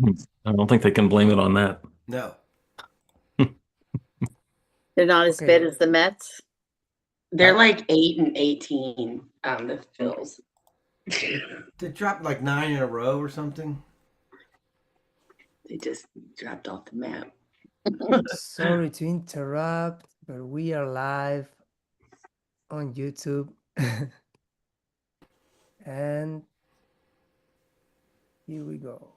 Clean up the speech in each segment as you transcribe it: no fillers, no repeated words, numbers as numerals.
I don't think they can blame it on that. No. They're not as bad Okay. as the Mets. They're like 8-18, the Phils. They dropped like 9 in a row or something. They just dropped off the map. Sorry to interrupt, but we are live on YouTube. And here we go.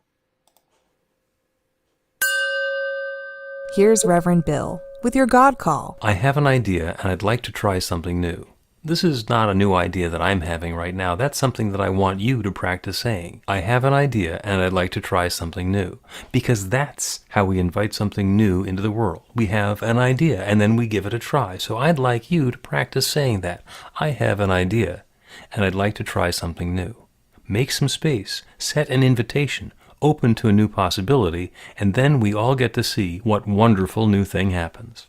Here's Reverend Bill with your God call. I have an idea and I'd like to try something new. This is not a new idea that I'm having right now. That's something that I want you to practice saying. I have an idea and I'd like to try something new. Because that's how we invite something new into the world. We have an idea and then we give it a try. So I'd like you to practice saying that. I have an idea and I'd like to try something new. Make some space. Set an invitation. Open to a new possibility, and then we all get to see what wonderful new thing happens.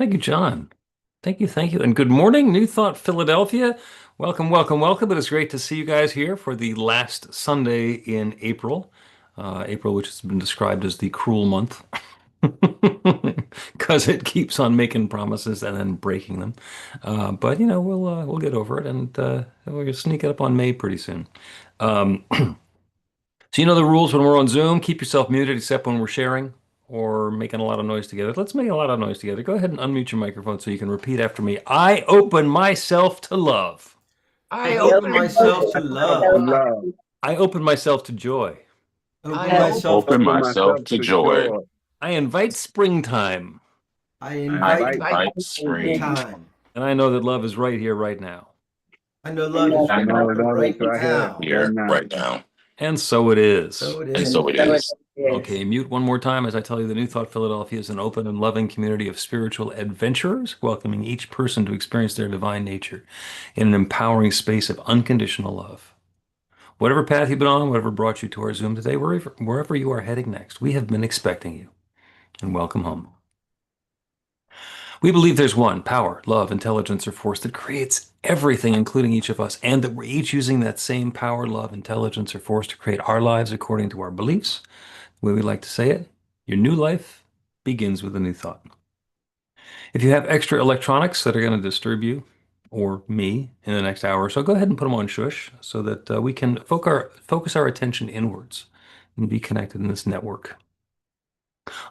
Thank you, John. Thank you, thank you. And good morning, New Thought Philadelphia. Welcome, welcome, welcome. It is great to see you guys here for the last Sunday in April. April, which has been described as the cruel month because it keeps on making promises and then breaking them. But we'll get over it, and we're gonna sneak it up on May pretty soon. Um, so you know the rules when we're on Zoom. Keep yourself muted except when we're sharing or making a lot of noise together. Let's make a lot of noise together. Go ahead and unmute your microphone so you can repeat after me. I open myself to love. I open myself to love. Love. I open myself to joy. Open myself Open to myself to joy. I invite springtime. I I invite invite spring. time. And I know that love is right here, right now. I know love is I know right right now. Here, right now. And so it is. So it And is. so it is. Okay, mute one more time as I tell you the New Thought Philadelphia is an open and loving community of spiritual adventurers, welcoming each person to experience their divine nature in an empowering space of unconditional love. Whatever path you've been on, whatever brought you to our Zoom today, wherever you are heading next, we have been expecting you. And welcome home. We believe there's one power, love, intelligence, or force that creates everything, including each of us, and that we're each using that same power, love, intelligence, or force to create our lives according to our beliefs. The way we like to say it, your new life begins with a new thought. If you have extra electronics that are going to disturb you or me in the next hour or so, go ahead and put them on shush so that we can focus our attention inwards and be connected in this network.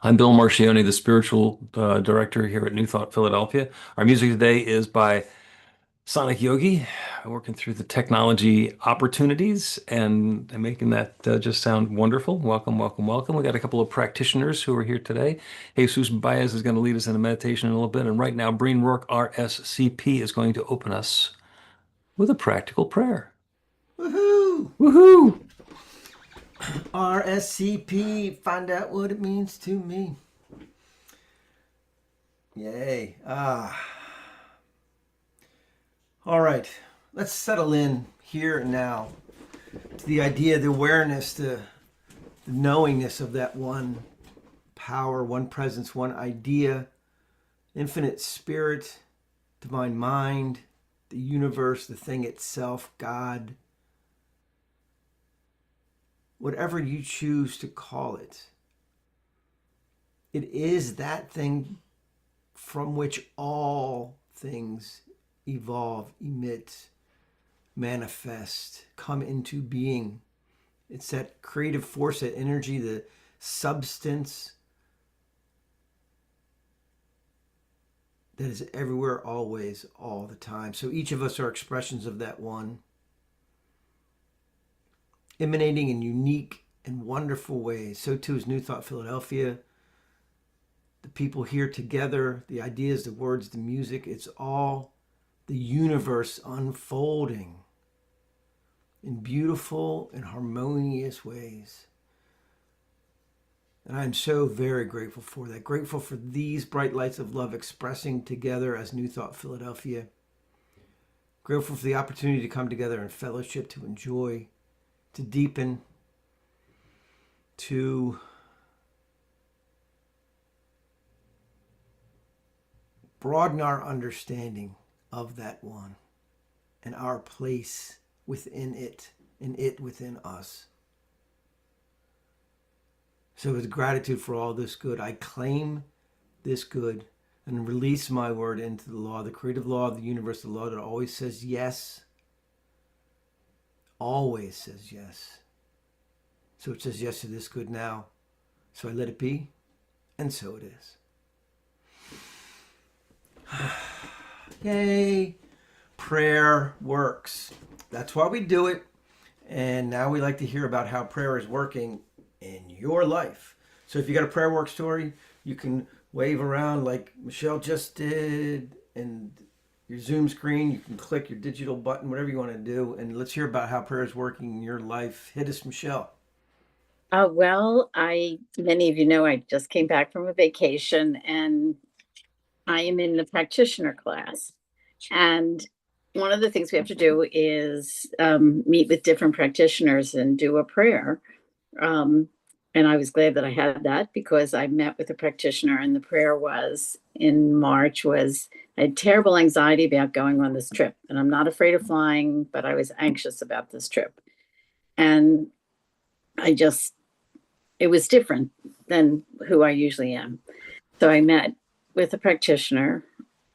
I'm Bill Marcioni, the spiritual director here at New Thought Philadelphia. Our music today is by Sonic Yogi, working through the technology opportunities and making that just sound wonderful. Welcome, welcome, welcome. We got a couple of practitioners who are here today. Jesus Baez is going to lead us in a meditation in a little bit. And right now, Breen Rourke, RSCP, is going to open us with a practical prayer. Woohoo! Woohoo! RSCP, find out what it means to me. Yay. All right, let's settle in here and now to the idea, the awareness, the knowingness of that one power, one presence, one idea, infinite spirit, divine mind, the universe, the thing itself, God. Whatever you choose to call it, it is that thing from which all things evolve, emit, manifest, come into being. It's that creative force, that energy, the substance that is everywhere, always, all the time. So each of us are expressions of that one, emanating in unique and wonderful ways. So too is New Thought Philadelphia. The people here together, the ideas, the words, the music, it's all the universe unfolding in beautiful and harmonious ways. And I'm so very grateful for that. Grateful for these bright lights of love expressing together as New Thought Philadelphia. Grateful for the opportunity to come together in fellowship, to enjoy, to deepen, to broaden our understanding of that one and our place within it and it within us. So with gratitude for all this good, I claim this good and release my word into the law, the creative law of the universe, the law that always says yes. Always says yes. So it says yes to this good now. So I let it be, and so it is. Yay. Prayer works. That's why we do it. And now we like to hear about how prayer is working in your life. So if you got a prayer work story, you can wave around like Michelle just did, and your Zoom screen, you can click your digital button, whatever you want to do. And let's hear about how prayer is working in your life. Hit us, Michelle. Well, many of you know, I just came back from a vacation and I am in the practitioner class. And one of the things we have to do is meet with different practitioners and do a prayer. and I was glad that I had that, because I met with a practitioner, and the prayer was in March was, I had terrible anxiety about going on this trip, and I'm not afraid of flying, but I was anxious about this trip. And it was different than who I usually am. So I met with a practitioner.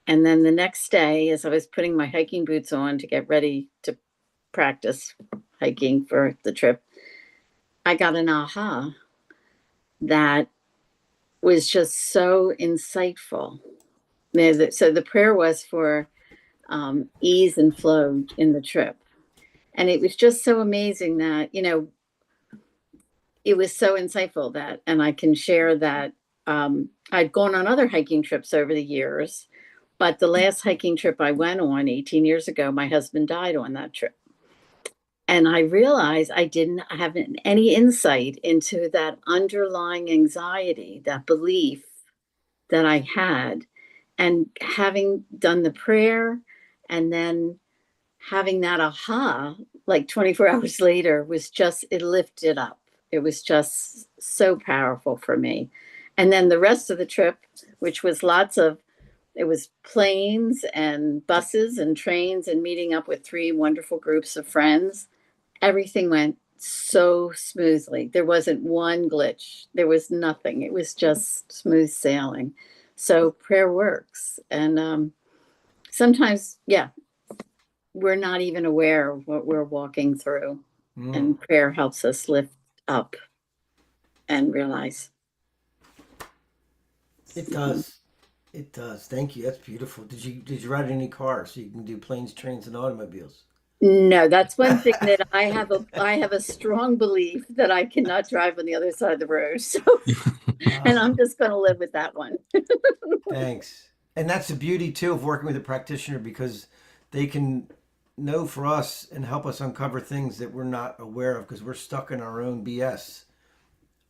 And then the next day, as I was putting my hiking boots on to get ready to practice hiking for the trip, I got an aha that was just so insightful. So the prayer was for ease and flow in the trip. And it was just so amazing that, it was so insightful that, and I can share that I'd gone on other hiking trips over the years, but the last hiking trip I went on 18 years ago, my husband died on that trip. And I realized I didn't have any insight into that underlying anxiety, that belief that I had. And having done the prayer and then having that aha, like 24 hours later, it lifted up. It was just so powerful for me. And then the rest of the trip, which was it was planes and buses and trains and meeting up with 3 wonderful groups of friends. Everything went so smoothly. There wasn't one glitch. There was nothing. It was just smooth sailing. So prayer works. And sometimes, yeah, we're not even aware of what we're walking through. And prayer helps us lift up and realize. It does. It does. Thank you. That's beautiful. Did you ride any cars so you can do planes, trains, and automobiles? No, that's one thing that I have a strong belief that I cannot drive on the other side of the road. So, and I'm just going to live with that one. Thanks. And that's the beauty too of working with a practitioner, because they can know for us and help us uncover things that we're not aware of because we're stuck in our own BS,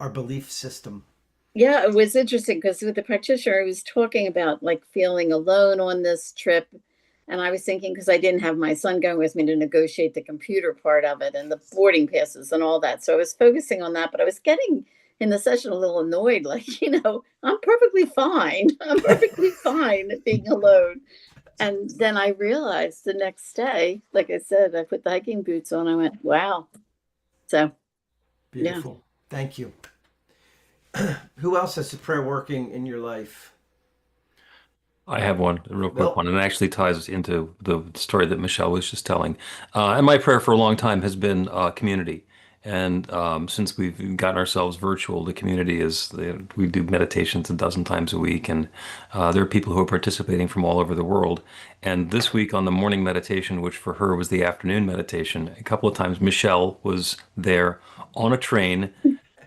our belief system. Yeah, it was interesting because with the practitioner, I was talking about like feeling alone on this trip. And I was thinking, because I didn't have my son going with me to negotiate the computer part of it and the boarding passes and all that. So I was focusing on that, but I was getting in the session a little annoyed, like, I'm perfectly fine. I'm perfectly fine being alone. And then I realized the next day, like I said, I put the hiking boots on. I went, wow. So, Beautiful. Yeah. Thank you. Who else has the prayer working in your life? I have one, a real quick one, and it actually ties into the story that Michelle was just telling. And my prayer for a long time has been community. And since we've gotten ourselves virtual, the community we do meditations a dozen times a week, and there are people who are participating from all over the world. And this week on the morning meditation, which for her was the afternoon meditation, a couple of times Michelle was there on a train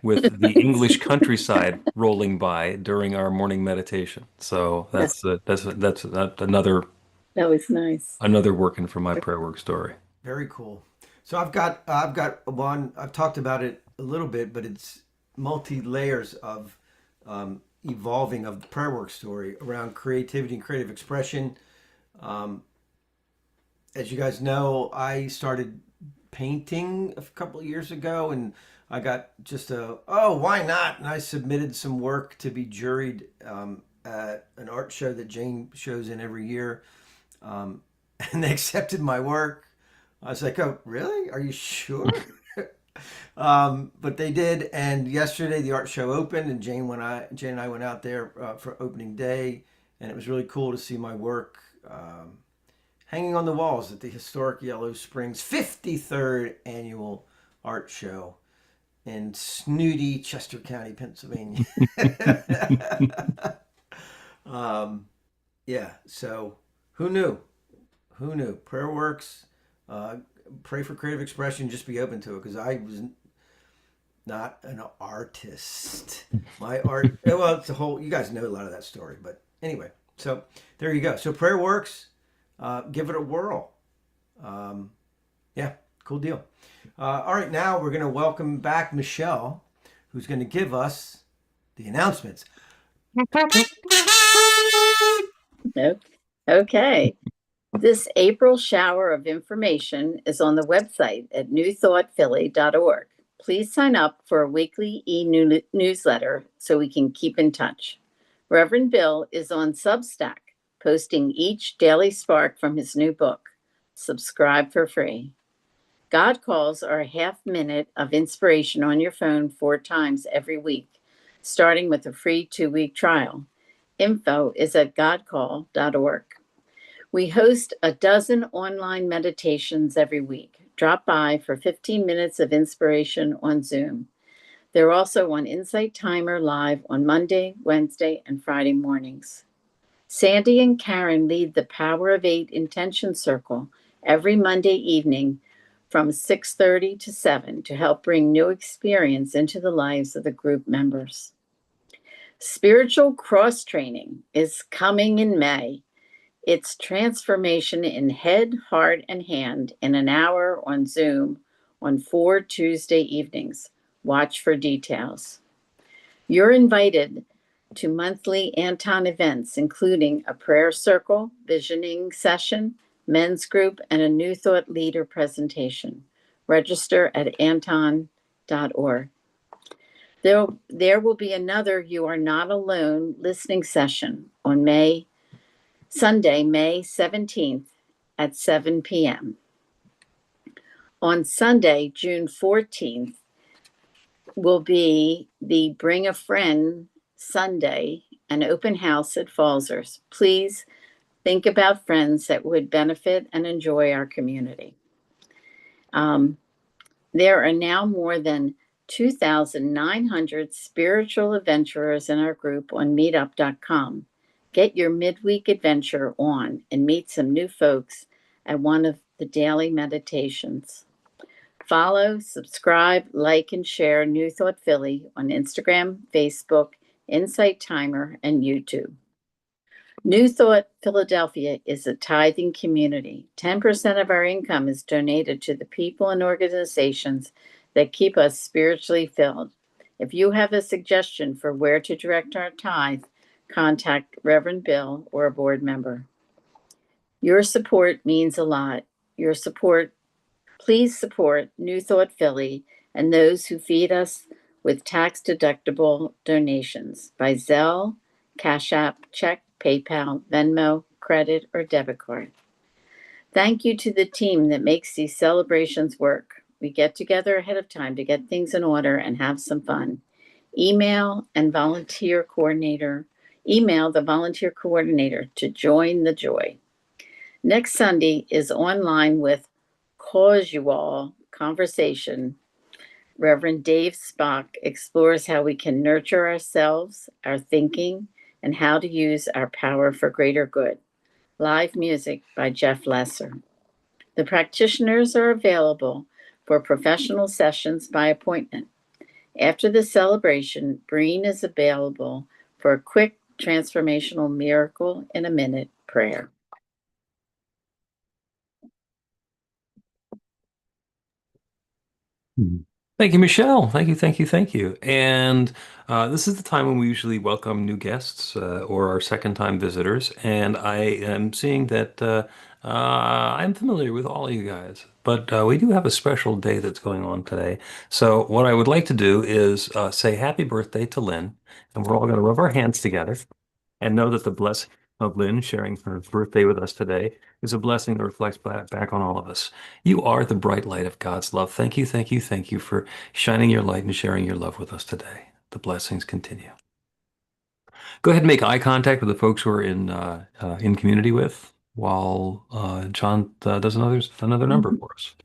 with the English countryside rolling by during our morning meditation. So that's another. That was nice. Another working from my prayer work story. Very cool. So I've got one. I've talked about it a little bit, but it's multi layers of evolving of the prayer work story around creativity and creative expression. As you guys know, I started painting a couple of years ago, and I got just why not? And I submitted some work to be juried at an art show that Jane shows in every year. And they accepted my work. I was like, oh, really? Are you sure? But they did. And yesterday the art show opened, and Jane and I went out there for opening day. And it was really cool to see my work hanging on the walls at the historic Yellow Springs 53rd annual art show in snooty Chester County, Pennsylvania. Yeah, so who knew? Who knew? Prayer works. Pray for creative expression. Just be open to it, because I was not an artist. My art, well, it's a whole, you guys know a lot of that story. But anyway, so there you go. So prayer works. Give it a whirl. Yeah, cool deal. All right, now we're going to welcome back Michelle, who's going to give us the announcements. Okay. This April shower of information is on the website at newthoughtphilly.org. Please sign up for a weekly newsletter so we can keep in touch. Reverend Bill is on Substack, posting each daily spark from his new book. Subscribe for free. God Calls are a half-minute of inspiration on your phone 4 times every week, starting with a free 2-week trial. Info is at godcall.org. We host a dozen online meditations every week. Drop by for 15 minutes of inspiration on Zoom. They're also on Insight Timer Live on Monday, Wednesday, and Friday mornings. Sandy and Karen lead the Power of 8 Intention Circle every Monday evening from 6:30 to 7 to help bring new experience into the lives of the group members. Spiritual cross training is coming in May. It's transformation in head, heart, and hand in an hour on Zoom on 4 Tuesday evenings. Watch for details. You're invited to monthly Anton events, including a prayer circle, visioning session, men's group, and a New Thought Leader presentation. Register at anton.org. There will be another You Are Not Alone listening session on Sunday, May 17th at 7 p.m. On Sunday, June 14th, will be the Bring a Friend Sunday, an open house at Falzers. Please think about friends that would benefit and enjoy our community. There are now more than 2,900 spiritual adventurers in our group on meetup.com. Get your midweek adventure on and meet some new folks at one of the daily meditations. Follow, subscribe, like, and share New Thought Philly on Instagram, Facebook, Insight Timer, and YouTube. New Thought Philadelphia is a tithing community. 10% of our income is donated to the people and organizations that keep us spiritually filled. If you have a suggestion for where to direct our tithe, contact Reverend Bill or a board member. Your support means a lot. Please support New Thought Philly and those who feed us with tax-deductible donations by Zelle, Cash App, check, PayPal, Venmo, credit, or debit card. Thank you to the team that makes these celebrations work. We get together ahead of time to get things in order and have some fun. Email the volunteer coordinator to join the joy. Next Sunday is online with Casual Conversation. Reverend Dave Spock explores how we can nurture ourselves, our thinking, and how to use our power for greater good. Live music by Jeff Lesser. The practitioners are available for professional sessions by appointment. After the celebration, Breen is available for a quick transformational miracle in a minute prayer. Thank you, Michelle. Thank you. And this is the time when we usually welcome new guests or our second-time visitors. And I am seeing that I'm familiar with all of you guys, but we do have a special day that's going on today. So what I would like to do is say happy birthday to Lynn, and we're all going to rub our hands together and know that the blessing of Lynn sharing her birthday with us today is a blessing that reflects back on all of us. You are the bright light of God's love. Thank you for shining your light and sharing your love with us today. The blessings continue. Go ahead and make eye contact with the folks who are in community with while John does another number for us.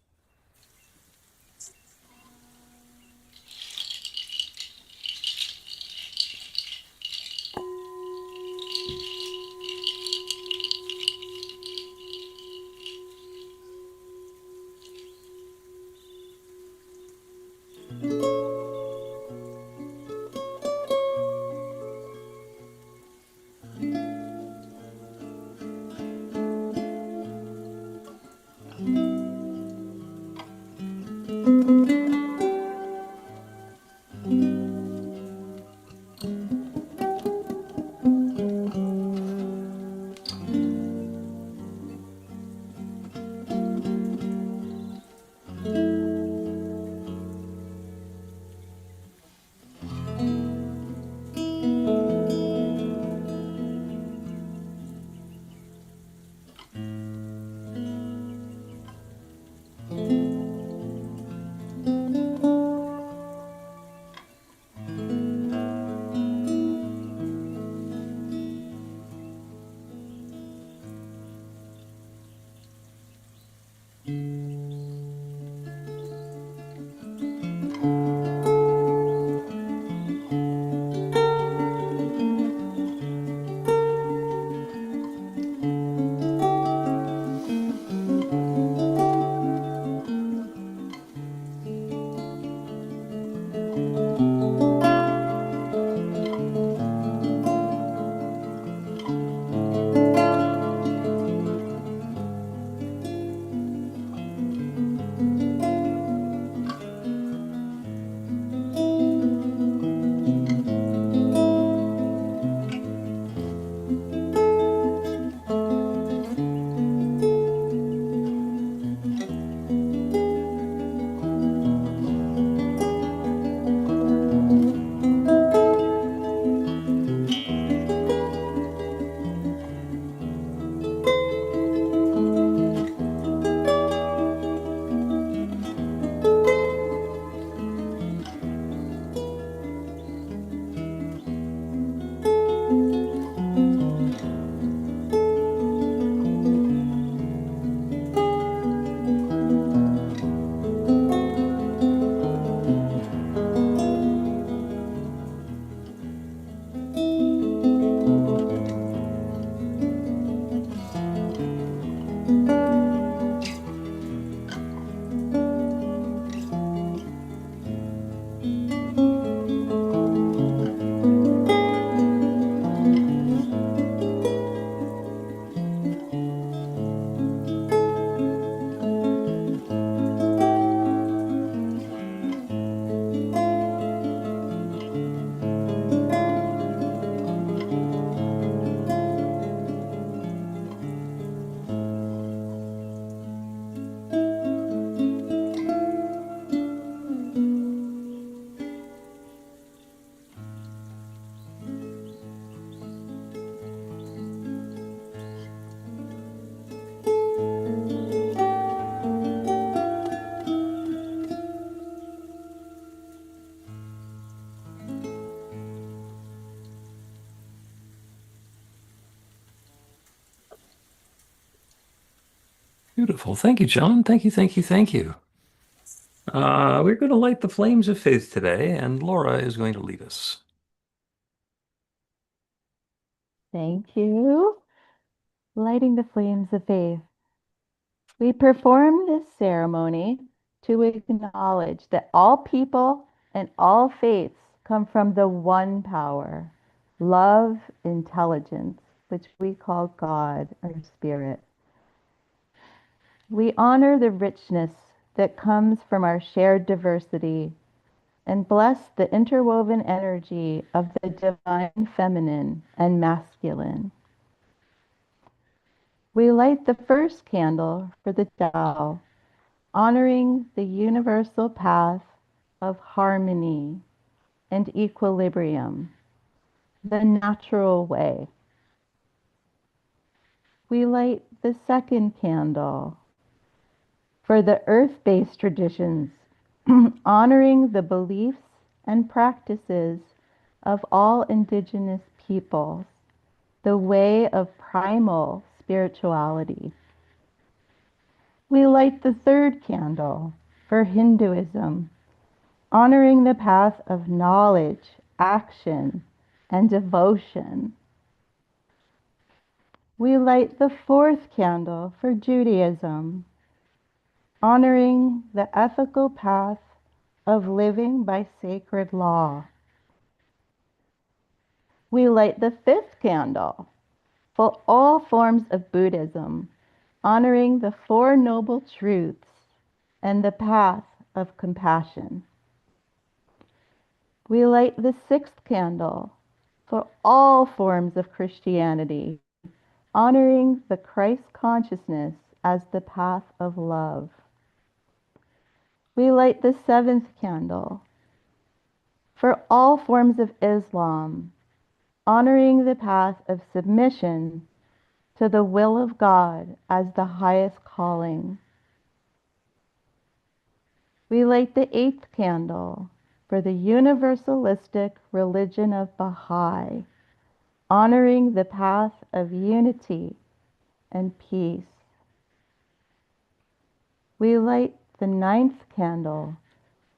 Beautiful. Thank you, John. Thank you, thank you, thank you. We're going to light the flames of faith today, and Laura is going to lead us. Thank you. Lighting the flames of faith. We perform this ceremony to acknowledge that all people and all faiths come from the one power, love, intelligence, which we call God or Spirit. We honor the richness that comes from our shared diversity and bless the interwoven energy of the divine feminine and masculine. We light the first candle for the Tao, honoring the universal path of harmony and equilibrium, the natural way. We light the second candle for the earth-based traditions, honoring the beliefs and practices of all indigenous peoples, the way of primal spirituality. We light the third candle for Hinduism, honoring the path of knowledge, action, and devotion. We light the fourth candle for Judaism, honoring the ethical path of living by sacred law. We light the fifth candle for all forms of Buddhism, honoring the Four Noble Truths and the path of compassion. We light the sixth candle for all forms of Christianity, honoring the Christ consciousness as the path of love. We light the seventh candle for all forms of Islam, honoring the path of submission to the will of God as the highest calling. We light the eighth candle for the universalistic religion of Baha'i, honoring the path of unity and peace. We light the ninth candle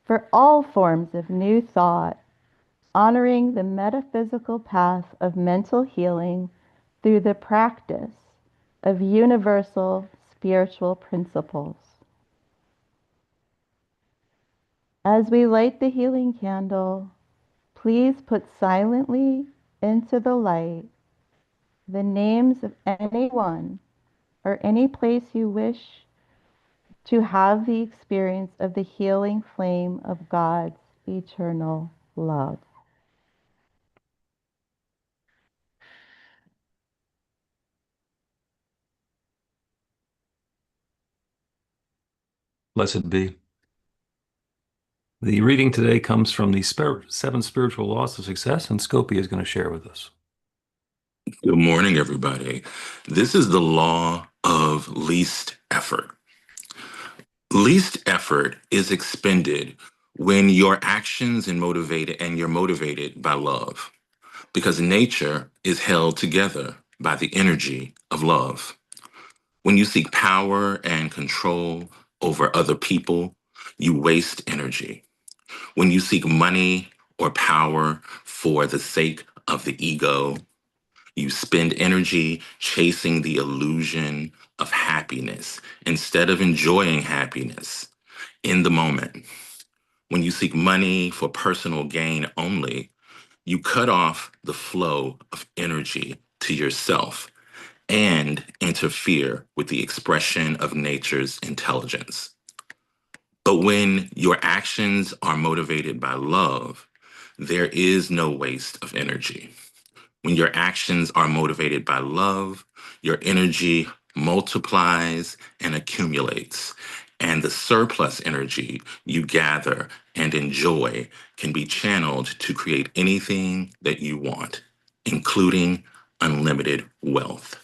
for all forms of new thought, honoring the metaphysical path of mental healing through the practice of universal spiritual principles. As we light the healing candle, please put silently into the light the names of anyone or any place you wish to have the experience of the healing flame of God's eternal love. Blessed be. The reading today comes from the Seven Spiritual Laws of Success, and Scopy is going to share with us. Good morning, everybody. This is the law of least effort. Least effort is expended when your actions and you're motivated by love, because nature is held together by the energy of love. When you seek power and control over other people, you waste energy. When you seek money or power for the sake of the ego, you spend energy chasing the illusion of happiness instead of enjoying happiness in the moment. When you seek money for personal gain only, you cut off the flow of energy to yourself and interfere with the expression of nature's intelligence. But when your actions are motivated by love, there is no waste of energy. When your actions are motivated by love, your energy multiplies and accumulates, and the surplus energy you gather and enjoy can be channeled to create anything that you want, including unlimited wealth.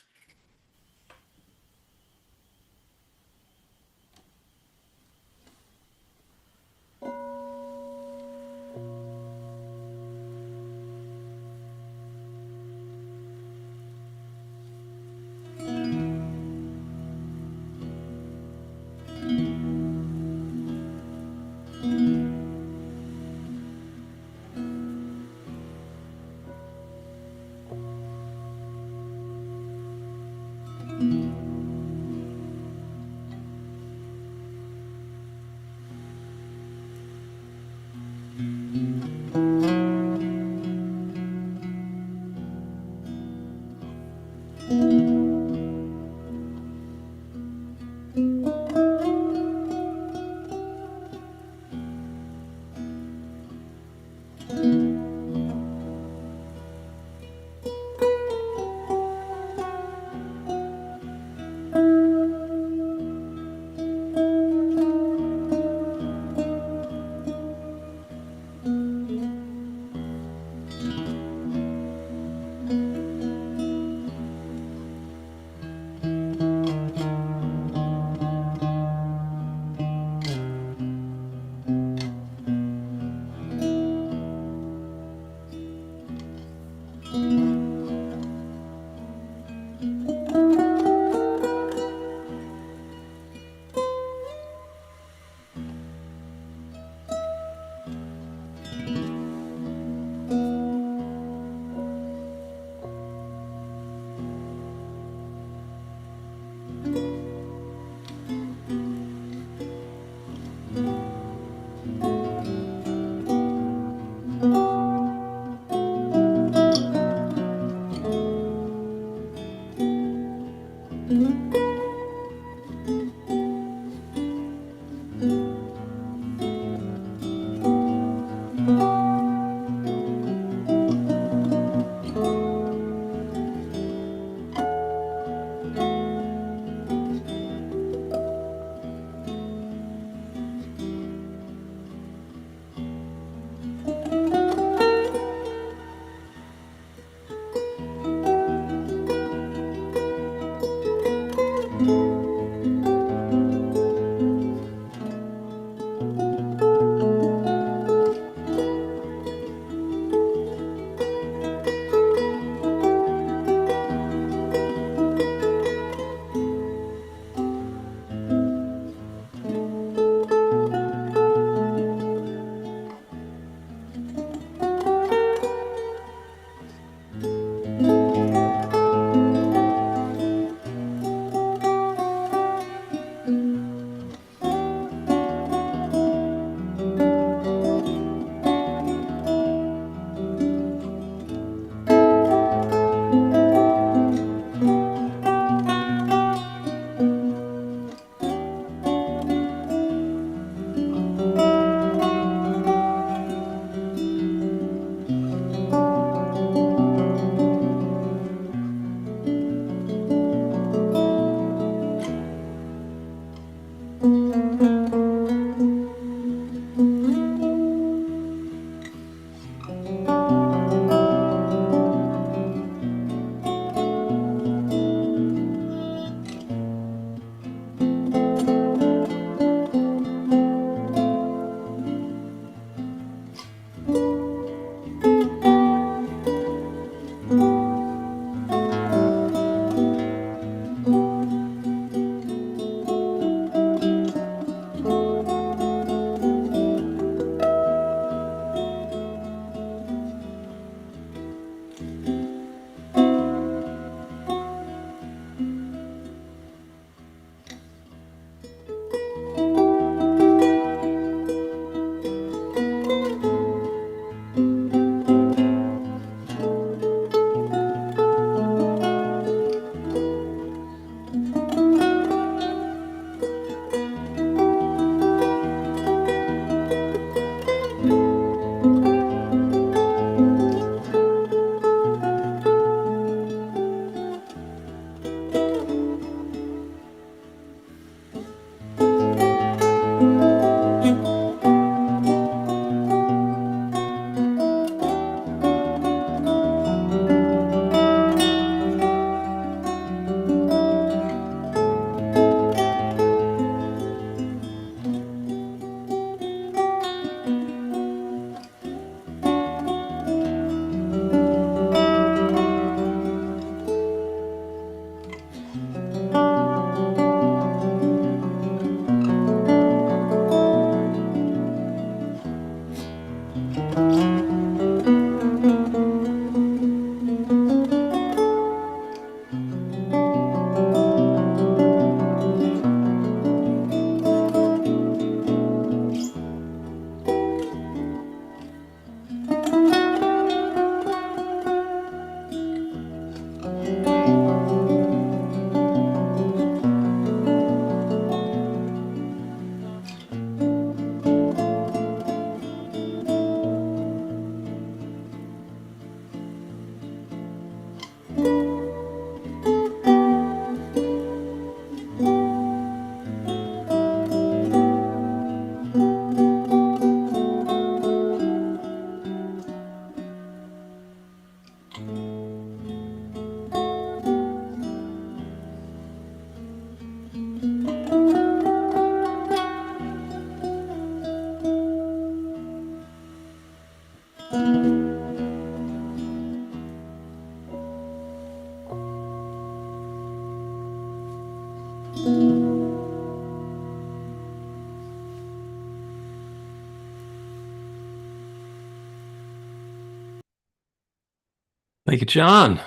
Thank you, John.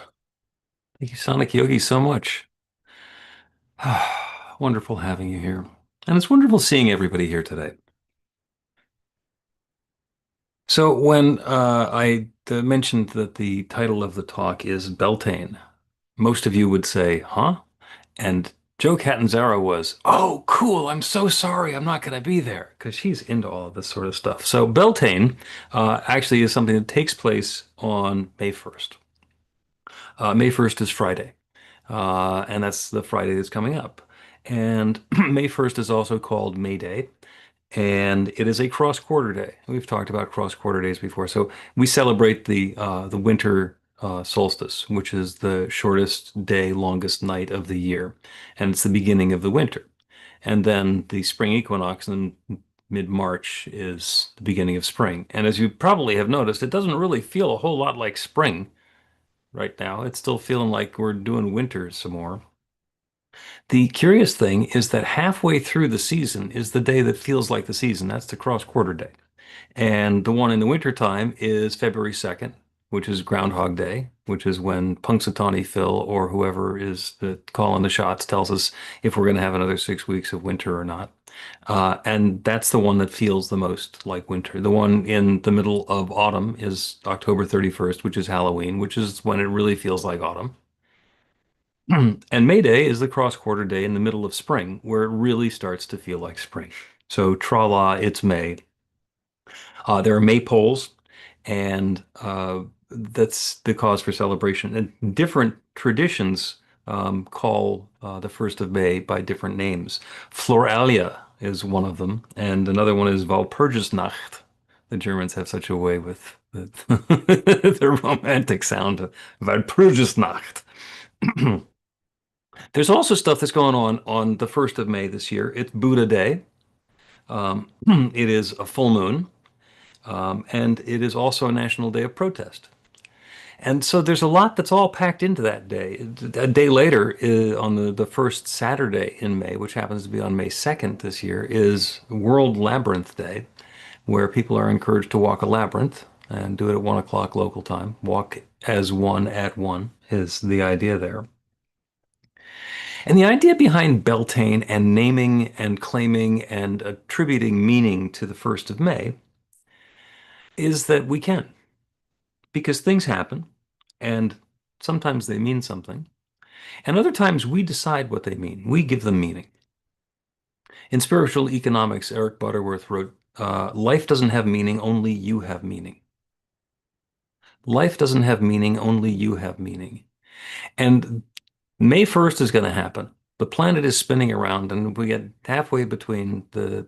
Thank you, Sonic Yogi, so much. Wonderful having you here. And it's wonderful seeing everybody here today. So, when I mentioned that the title of the talk is Beltane, most of you would say, huh? And Joe Catanzaro was, oh, cool. I'm so sorry. I'm not going to be there because she's into all of this sort of stuff. So, Beltane actually is something that takes place on May 1st. May 1st is Friday. And that's the Friday that's coming up. And May 1st is also called May Day, and it is a cross-quarter day. We've talked about cross-quarter days before. So we celebrate the winter solstice, which is the shortest day, longest night of the year, and it's the beginning of the winter. And then the spring equinox in mid-March is the beginning of spring. And as you probably have noticed, it doesn't really feel a whole lot like spring right now. It's still feeling like we're doing winter some more. The curious thing is that halfway through the season is the day that feels like the season. That's the cross quarter day. And the one in the wintertime is February 2nd, which is Groundhog Day, which is when Punxsutawney Phil or whoever is calling the shots tells us if we're going to have another 6 weeks of winter or not. And that's the one that feels the most like winter. The one in the middle of autumn is October 31st, which is Halloween, which is when it really feels like autumn. And May Day is the cross-quarter day in the middle of spring, where it really starts to feel like spring. So, tra-la, it's May. There are maypoles, and that's the cause for celebration. And different traditions call the 1st of May by different names. Floralia is one of them, and another one is Walpurgisnacht. The Germans have such a way with the romantic sound, Walpurgisnacht. There's also stuff that's going on the 1st of May this year. It's Buddha Day. It is a full moon, and it is also a national day of protest. And so there's a lot that's all packed into that day. A day later, on the first Saturday in May, which happens to be on May 2nd this year, is World Labyrinth Day, where people are encouraged to walk a labyrinth and do it at 1 o'clock local time. Walk as one at one is the idea there. And the idea behind Beltane and naming and claiming and attributing meaning to the 1st of May is that we can, because things happen and sometimes they mean something, and other times we decide what they mean. We give them meaning. In Spiritual Economics, Eric Butterworth wrote, life doesn't have meaning, only you have meaning. Life doesn't have meaning, only you have meaning. And May 1st is going to happen. The planet is spinning around, and we get halfway between the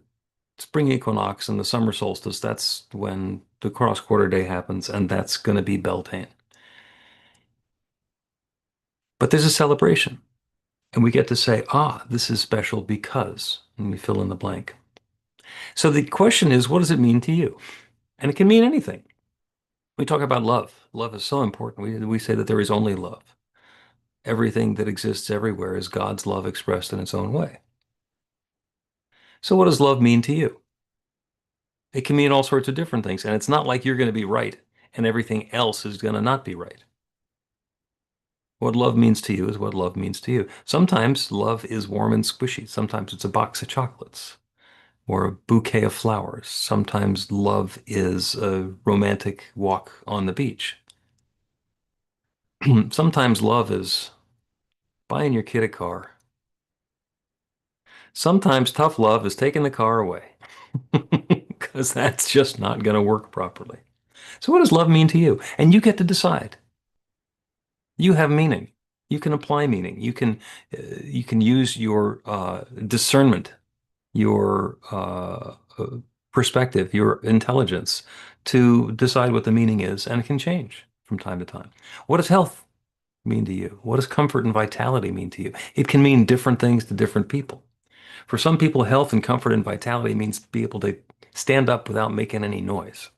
spring equinox and the summer solstice. That's when the cross quarter day happens, and that's going to be Beltane. But there's a celebration, and we get to say, this is special because, and we fill in the blank. So the question is, what does it mean to you? And it can mean anything. We talk about love. Love is so important. We say that there is only love. Everything that exists everywhere is God's love expressed in its own way. So what does love mean to you? It can mean all sorts of different things. And it's not like you're going to be right and everything else is going to not be right. What love means to you is what love means to you. Sometimes love is warm and squishy. Sometimes it's a box of chocolates or a bouquet of flowers. Sometimes love is a romantic walk on the beach. Sometimes love is buying your kid a car. Sometimes tough love is taking the car away because that's just not going to work properly. So, what does love mean to you? And you get to decide. You have meaning. You can apply meaning. You can use your discernment, your perspective, your intelligence to decide what the meaning is, and it can change from time to time. What does health mean to you? What does comfort and vitality mean to you? It can mean different things to different people. For some people, health and comfort and vitality means to be able to stand up without making any noise.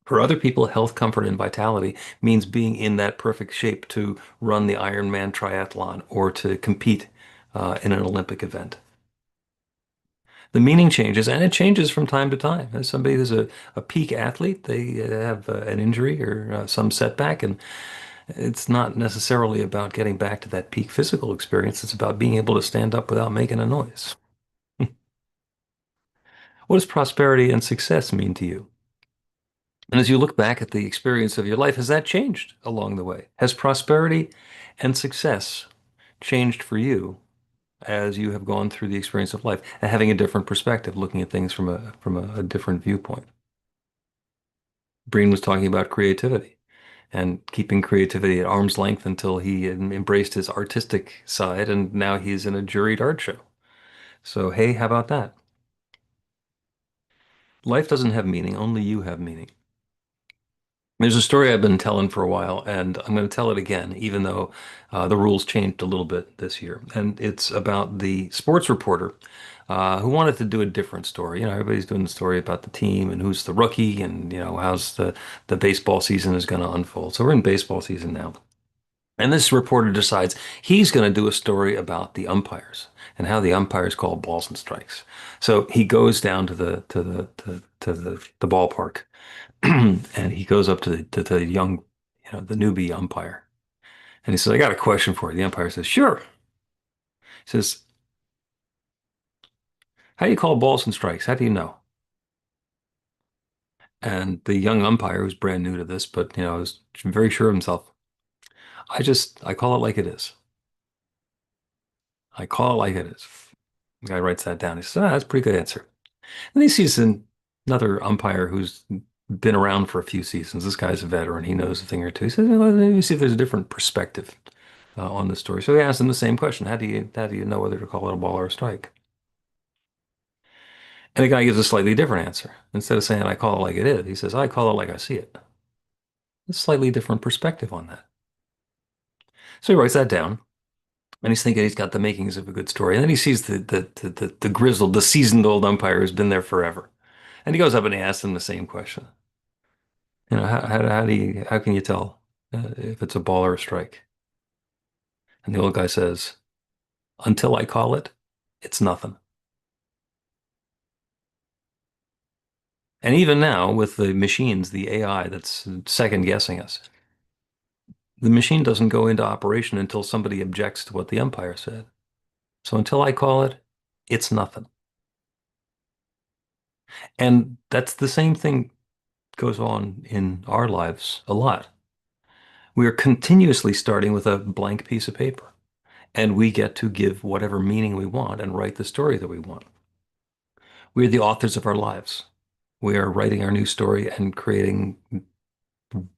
For other people, health, comfort, and vitality means being in that perfect shape to run the Ironman triathlon or to compete in an Olympic event. The meaning changes, and it changes from time to time. As somebody who's a peak athlete, they have an injury or some setback, and it's not necessarily about getting back to that peak physical experience. It's about being able to stand up without making a noise. What does prosperity and success mean to you? And as you look back at the experience of your life, has that changed along the way? Has prosperity and success changed for you as you have gone through the experience of life and having a different perspective, looking at things from a different viewpoint? Breen was talking about creativity and keeping creativity at arm's length until he embraced his artistic side, and now he's in a juried art show. So, hey, how about that? Life doesn't have meaning, only you have meaning. There's a story I've been telling for a while, and I'm going to tell it again, even though the rules changed a little bit this year. And it's about the sports reporter who wanted to do a different story. You know, everybody's doing the story about the team and who's the rookie and, you know, how's the baseball season is going to unfold. So we're in baseball season now. And this reporter decides he's going to do a story about the umpires and how the umpires call balls and strikes. So he goes down to the ballpark and he goes up to the young, you know, the newbie umpire. And he says, I got a question for you. The umpire says, sure. He says, how do you call balls and strikes? How do you know? And the young umpire, who's brand new to this, but, you know, is very sure of himself, I call it like it is. I call it like it is. The guy writes that down. He says, that's a pretty good answer. And he sees another umpire who's been around for a few seasons. This guy's a veteran. He knows a thing or two. He says, well, let me see if there's a different perspective on the story. So he asked him the same question. How do you know whether to call it a ball or a strike? And the guy gives a slightly different answer. Instead of saying, I call it like it is, he says, I call it like I see it. A slightly different perspective on that. So he writes that down. And he's thinking he's got the makings of a good story. And then he sees the grizzled, the seasoned old umpire who's been there forever. And he goes up and he asks him the same question. You know, how can you tell if it's a ball or a strike? And the old guy says, until I call it, it's nothing. And even now, with the machines, the AI that's second guessing us, the machine doesn't go into operation until somebody objects to what the umpire said. So until I call it, it's nothing. And that's the same thing goes on in our lives a lot. We are continuously starting with a blank piece of paper, and we get to give whatever meaning we want and write the story that we want. We are the authors of our lives. We are writing our new story and creating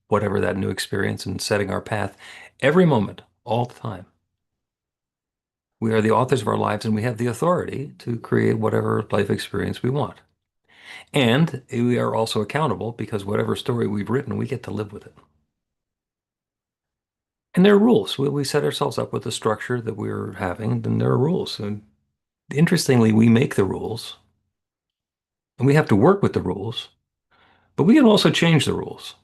whatever that new experience and setting our path every moment, all the time. We are the authors of our lives, and we have the authority to create whatever life experience we want. And we are also accountable because whatever story we've written, we get to live with it. And there are rules. We set ourselves up with the structure that we're having, then there are rules. And interestingly, we make the rules and we have to work with the rules, but we can also change the rules.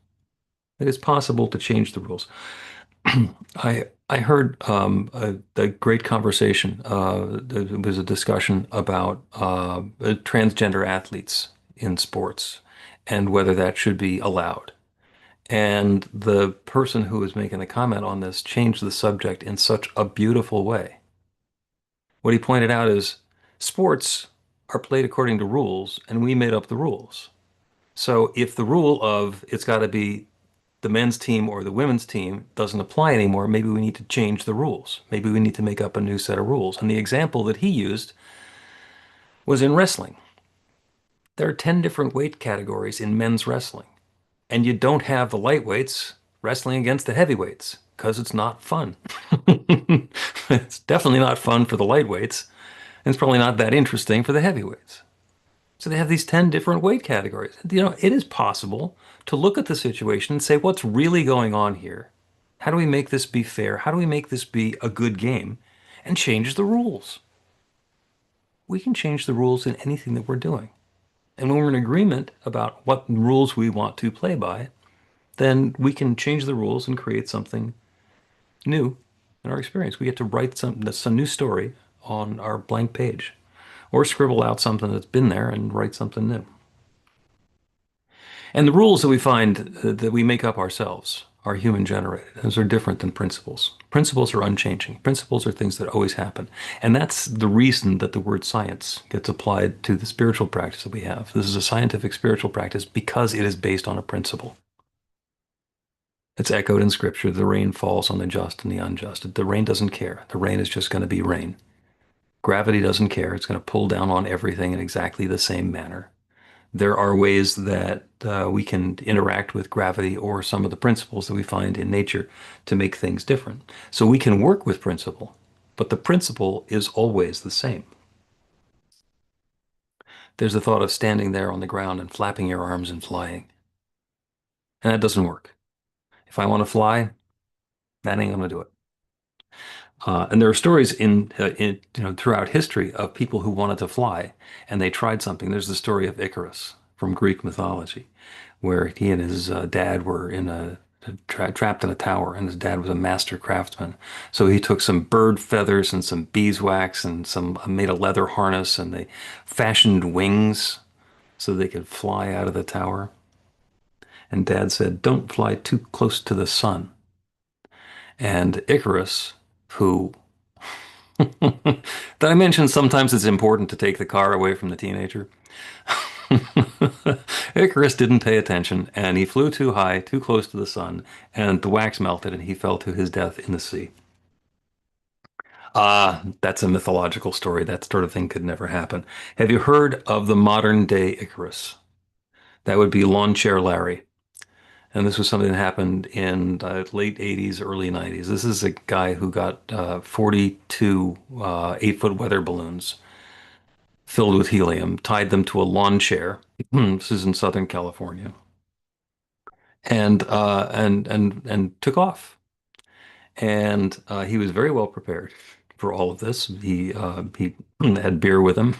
It is possible to change the rules. I I heard a great conversation. There was a discussion about transgender athletes in sports and whether that should be allowed. And the person who was making the comment on this changed the subject in such a beautiful way. What he pointed out is sports are played according to rules, and we made up the rules. So if the rule of it's got to be the men's team or the women's team doesn't apply anymore, maybe we need to change the rules. Maybe we need to make up a new set of rules. And the example that he used was in wrestling. There are 10 different weight categories in men's wrestling, and you don't have the lightweights wrestling against the heavyweights because it's not fun. It's definitely not fun for the lightweights, and it's probably not that interesting for the heavyweights. So they have these 10 different weight categories. You know, it is possible to look at the situation and say, what's really going on here? How do we make this be fair? How do we make this be a good game? And change the rules. We can change the rules in anything that we're doing. And when we're in agreement about what rules we want to play by, then we can change the rules and create something new in our experience. We get to write some new story on our blank page or scribble out something that's been there and write something new. And the rules that we find that we make up ourselves are human generated. Those are different than principles. Principles are unchanging. Principles are things that always happen. And that's the reason that the word science gets applied to the spiritual practice that we have. This is a scientific spiritual practice because it is based on a principle. It's echoed in scripture. The rain falls on the just and the unjust. The rain doesn't care. The rain is just going to be rain. Gravity doesn't care. It's going to pull down on everything in exactly the same manner. There are ways that we can interact with gravity or some of the principles that we find in nature to make things different. So we can work with principle, but the principle is always the same. There's the thought of standing there on the ground and flapping your arms and flying. And that doesn't work. If I want to fly, that ain't going to do it. And there are stories throughout history of people who wanted to fly and they tried something. There's the story of Icarus from Greek mythology, where he and his dad were trapped in a tower, and his dad was a master craftsman. So he took some bird feathers and some beeswax and made a leather harness, and they fashioned wings so they could fly out of the tower. And dad said, "Don't fly too close to the sun." And Icarus, who that I mentioned sometimes it's important to take the car away from the teenager. Icarus didn't pay attention and he flew too high, too close to the sun, and the wax melted and he fell to his death in the sea. That's a mythological story. That sort of thing could never happen. Have you heard of the modern day Icarus? That would be Lawn Chair Larry. And this was something that happened in the late 80s, early 90s. This is a guy who got 42 8-foot weather balloons filled with helium, tied them to a lawn chair. This is in Southern California, and took off. And he was very well prepared for all of this. He had beer with him.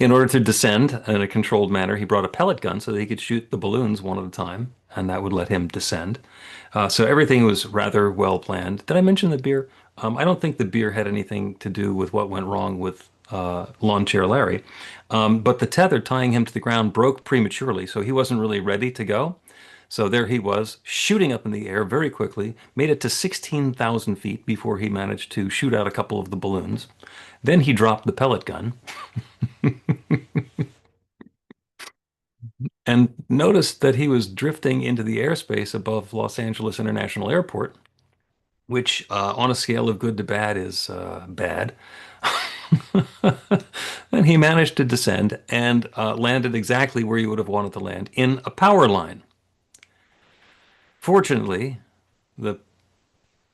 In order to descend in a controlled manner, he brought a pellet gun so that he could shoot the balloons one at a time, and that would let him descend. So everything was rather well planned. Did I mention the beer? I don't think the beer had anything to do with what went wrong with Lawn Chair Larry. But the tether tying him to the ground broke prematurely, so he wasn't really ready to go. So there he was, shooting up in the air very quickly, made it to 16,000 feet before he managed to shoot out a couple of the balloons. Then he dropped the pellet gun and noticed that he was drifting into the airspace above Los Angeles International Airport, which on a scale of good to bad is bad. And he managed to descend and landed exactly where you would have wanted to land, in a power line. Fortunately, the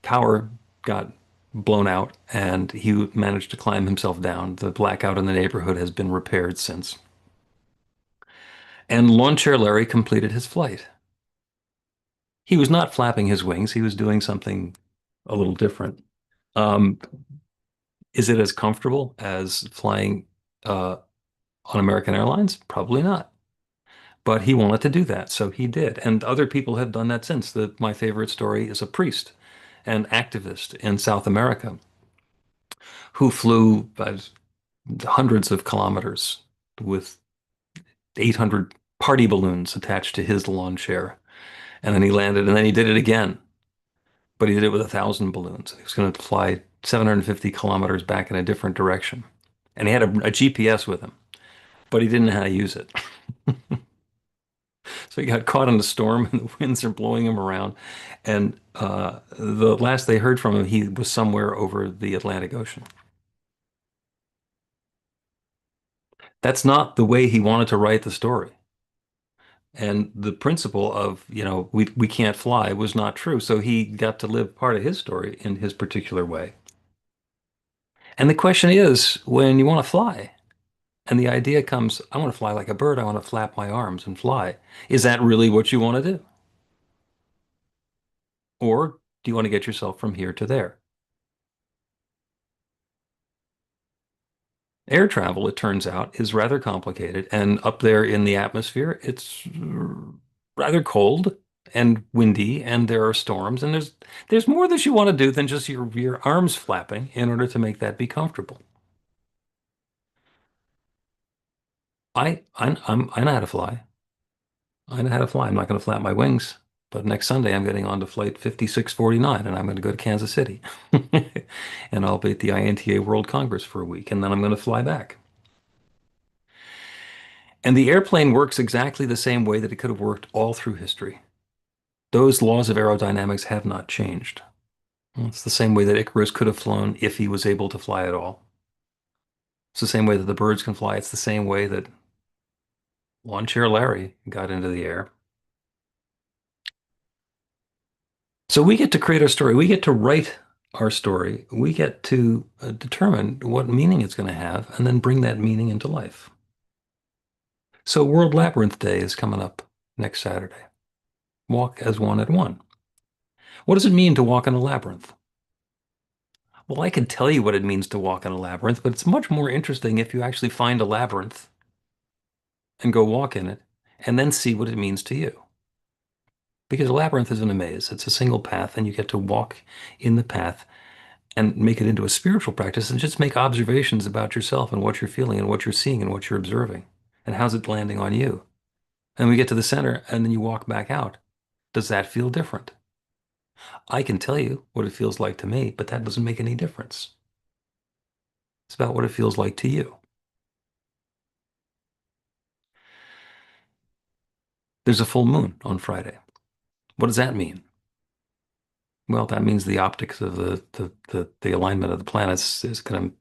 power got blown out and he managed to climb himself down. The blackout in the neighborhood has been repaired since. And Lawn Chair Larry completed his flight. He was not flapping his wings, he was doing something a little different. Um, is it as comfortable as flying on American Airlines? Probably not. But he wanted to do that, so he did. And other people have done that since. My favorite story is a priest, an activist in South America who flew hundreds of kilometers with 800 party balloons attached to his lawn chair. And then he landed, and then he did it again, but he did it with 1,000 balloons. He was going to fly 750 kilometers back in a different direction. And he had a GPS with him, but he didn't know how to use it. So he got caught in a storm, and the winds are blowing him around. And the last they heard from him, he was somewhere over the Atlantic Ocean. That's not the way he wanted to write the story. And the principle of, we can't fly was not true. So he got to live part of his story in his particular way. And the question is, when you want to fly, and the idea comes, I want to fly like a bird, I want to flap my arms and fly. Is that really what you want to do? Or do you want to get yourself from here to there? Air travel, it turns out, is rather complicated. And up there in the atmosphere, it's rather cold and windy, and there are storms, and there's more that you want to do than just your arms flapping in order to make that be comfortable. I know how to fly. I know how to fly. I'm not going to flap my wings, but next Sunday I'm getting on to flight 5649, and I'm going to go to Kansas City, and I'll be at the INTA World Congress for a week, and then I'm going to fly back. And the airplane works exactly the same way that it could have worked all through history. Those laws of aerodynamics have not changed. It's the same way that Icarus could have flown if he was able to fly at all. It's the same way that the birds can fly. It's the same way that Lawn Chair Larry got into the air. So we get to create our story. We get to write our story. We get to determine what meaning it's going to have and then bring that meaning into life. So World Labyrinth Day is coming up next Saturday. Walk as one at one. What does it mean to walk in a labyrinth? Well, I can tell you what it means to walk in a labyrinth, but it's much more interesting if you actually find a labyrinth and go walk in it and then see what it means to you. Because a labyrinth isn't a maze, it's a single path, and you get to walk in the path and make it into a spiritual practice and just make observations about yourself and what you're feeling and what you're seeing and what you're observing and how's it landing on you. And we get to the center and then you walk back out. Does that feel different? I can tell you what it feels like to me, but that doesn't make any difference. It's about what it feels like to you. There's a full moon on Friday. What does that mean? Well, that means the optics of the alignment of the planets is going to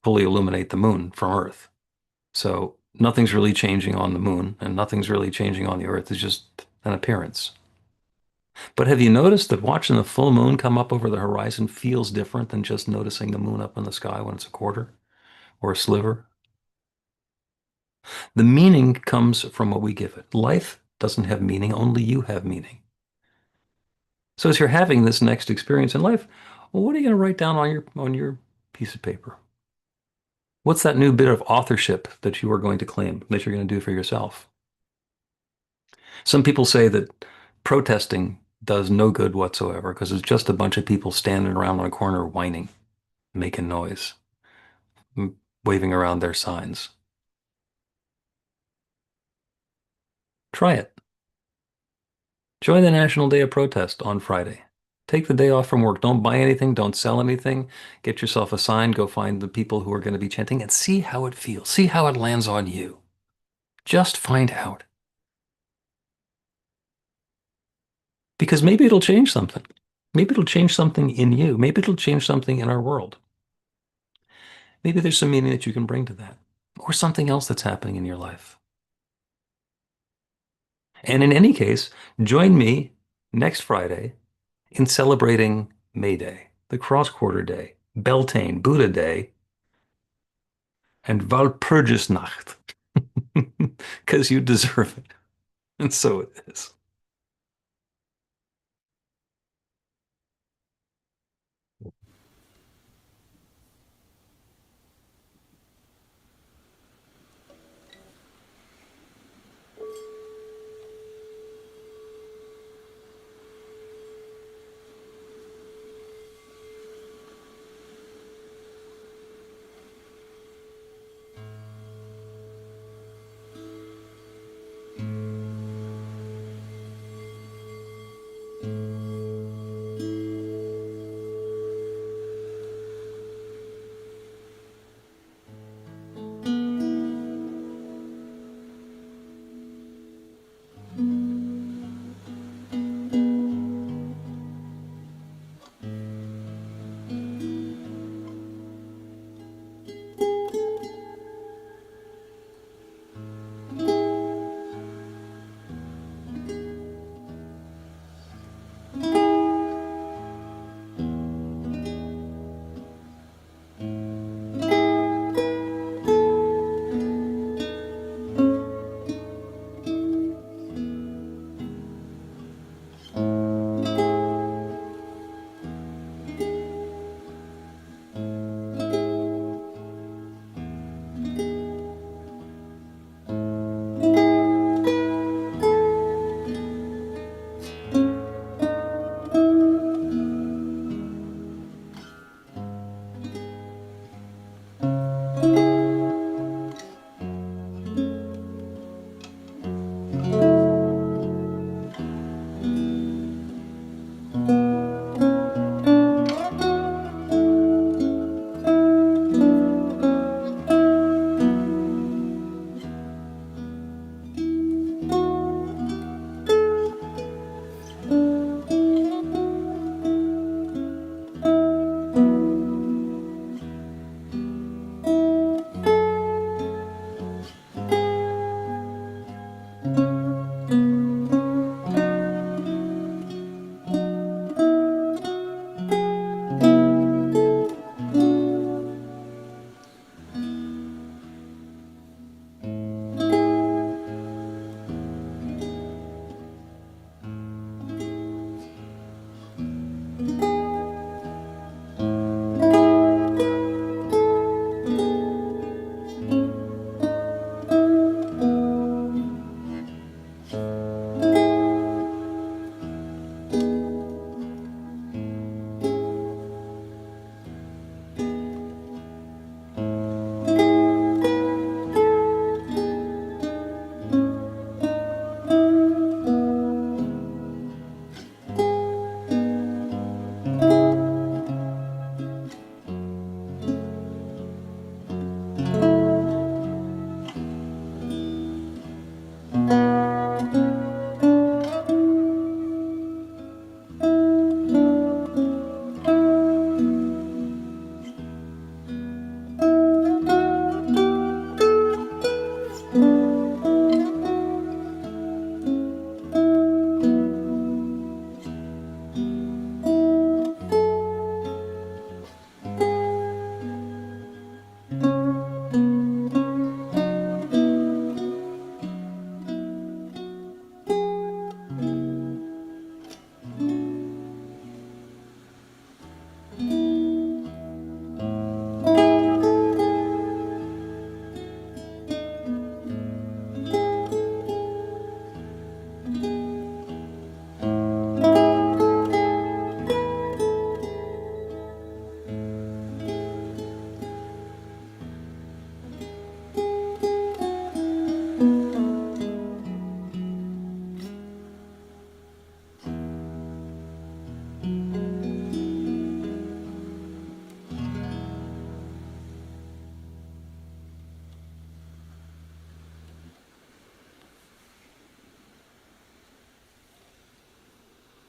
fully illuminate the moon from Earth. So nothing's really changing on the moon and nothing's really changing on the Earth. It's just an appearance. But have you noticed that watching the full moon come up over the horizon feels different than just noticing the moon up in the sky when it's a quarter or a sliver? The meaning comes from what we give it. Life doesn't have meaning, only you have meaning. So as you're having this next experience in life, well, what are you going to write down on your piece of paper? What's that new bit of authorship that you are going to claim, that you're going to do for yourself? Some people say that protesting does no good whatsoever because it's just a bunch of people standing around on a corner whining, making noise, waving around their signs. Try it. Join the National Day of Protest on Friday. Take the day off from work. Don't buy anything. Don't sell anything. Get yourself a sign. Go find the people who are going to be chanting and see how it feels. See how it lands on you. Just find out. Because maybe it'll change something. Maybe it'll change something in you. Maybe it'll change something in our world. Maybe there's some meaning that you can bring to that, or something else that's happening in your life. And in any case, join me next Friday in celebrating May Day, the Cross Quarter Day, Beltane, Buddha Day, and Walpurgisnacht, because you deserve it. And so it is.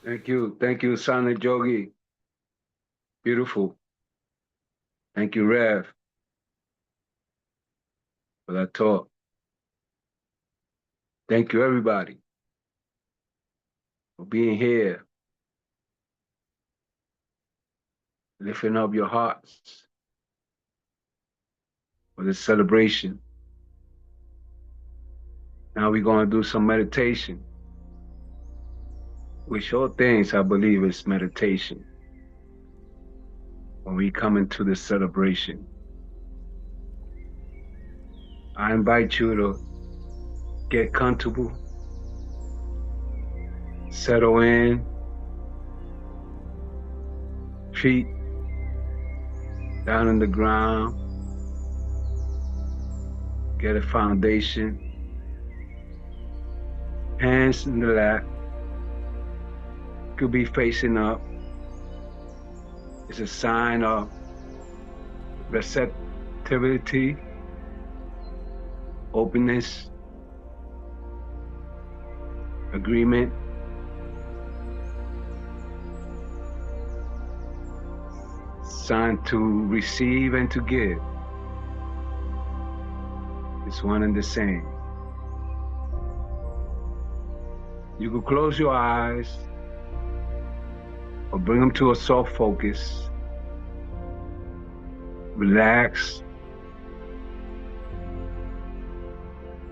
Thank you, Sonic Yogi. Beautiful. Thank you, Rev, for that talk. Thank you, everybody, for being here, lifting up your hearts for this celebration. Now we're going to do some meditation, which all things I believe is meditation when we come into this celebration. I invite you to get comfortable, settle in, feet down on the ground, get a foundation, hands in the lap, could be facing up. It's a sign of receptivity, openness, agreement. Sign to receive and to give. It's one and the same. You could close your eyes or bring them to a soft focus. Relax.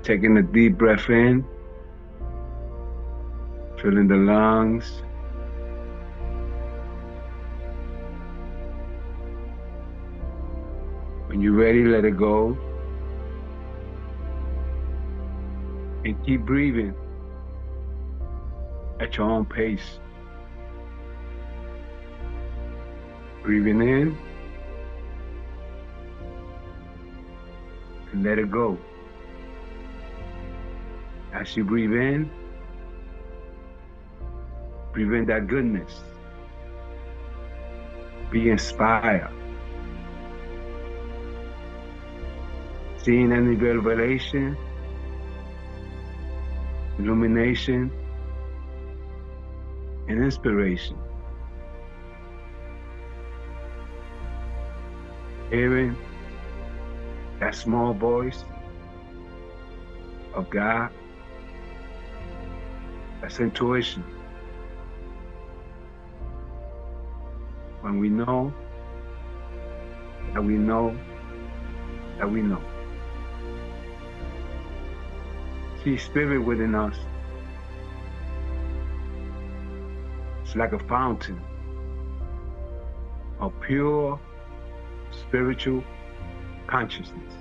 Taking a deep breath in, filling the lungs. When you're ready, let it go. And keep breathing at your own pace. Breathing in and let it go. As you breathe in that goodness. Be inspired. Seeing any revelation, illumination, and inspiration. Hearing that small voice of God, that's intuition. When we know that we know that we know. See, spirit within us, it's like a fountain of pure spiritual consciousness,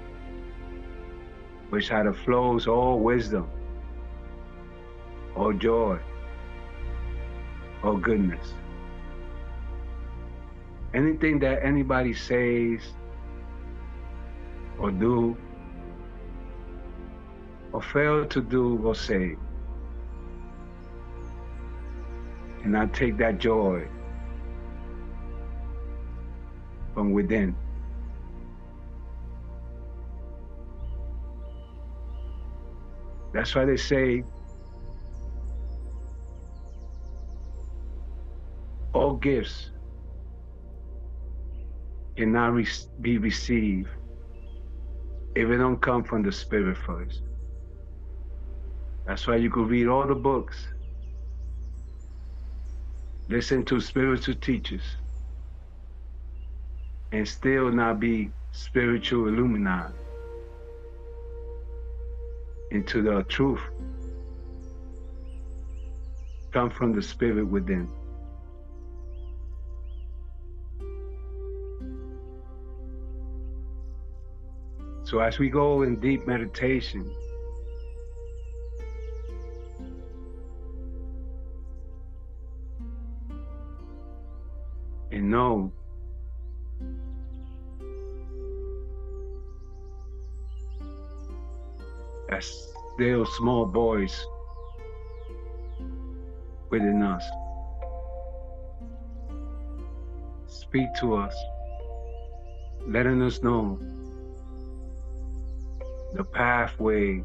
which out of flows all wisdom, all joy, all goodness. Anything that anybody says or do or fail to do or say, and I take that joy from within. That's why they say all gifts cannot be received if it don't come from the spirit first. That's why you could read all the books, listen to spiritual teachers, and still not be spiritual illuminated into the truth. Come from the spirit within. So as we go in deep meditation, and know that still small voice within us speak to us, letting us know the pathway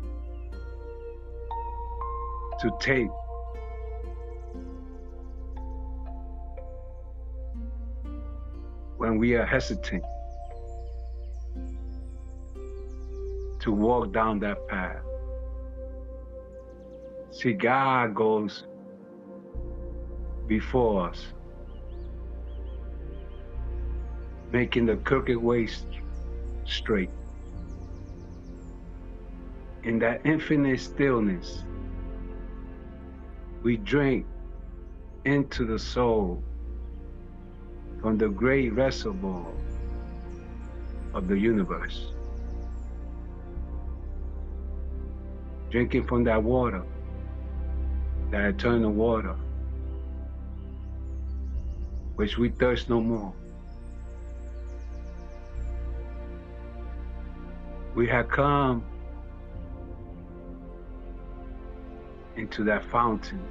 to take when we are hesitant to walk down that path. See, God goes before us, making the crooked ways straight. In that infinite stillness, we drink into the soul from the great reservoir of the universe. Drinking from that water, that eternal water, which we thirst no more. We have come into that fountain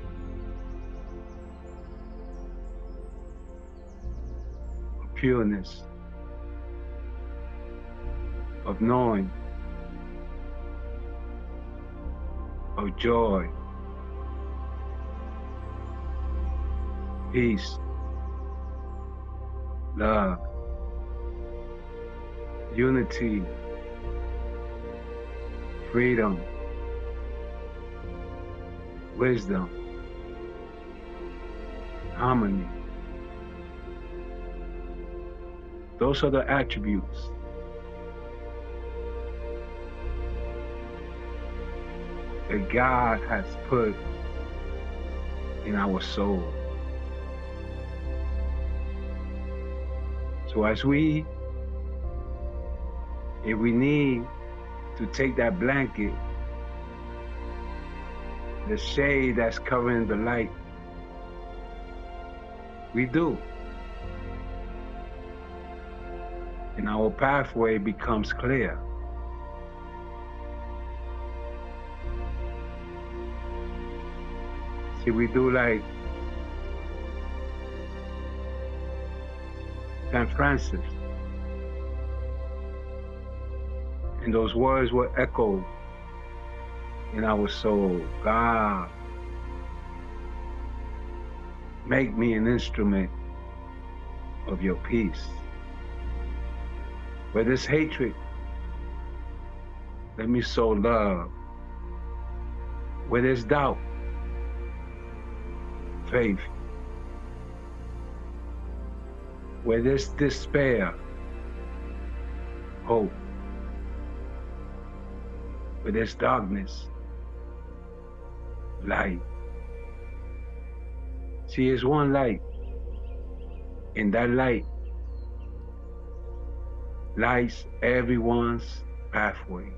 of pureness, of knowing, of joy, peace, love, unity, freedom, wisdom, harmony. Those are the attributes that God has put in our soul. So if we need to take that blanket, the shade that's covering the light, we do. And our pathway becomes clear. See, we do like St. Francis. And those words were echoed in our soul. God, make me an instrument of your peace. Where there's hatred, let me sow love. Where there's doubt, faith. Where there's despair, hope. Where there's darkness, light. See, it's one light. In that light lies everyone's pathway.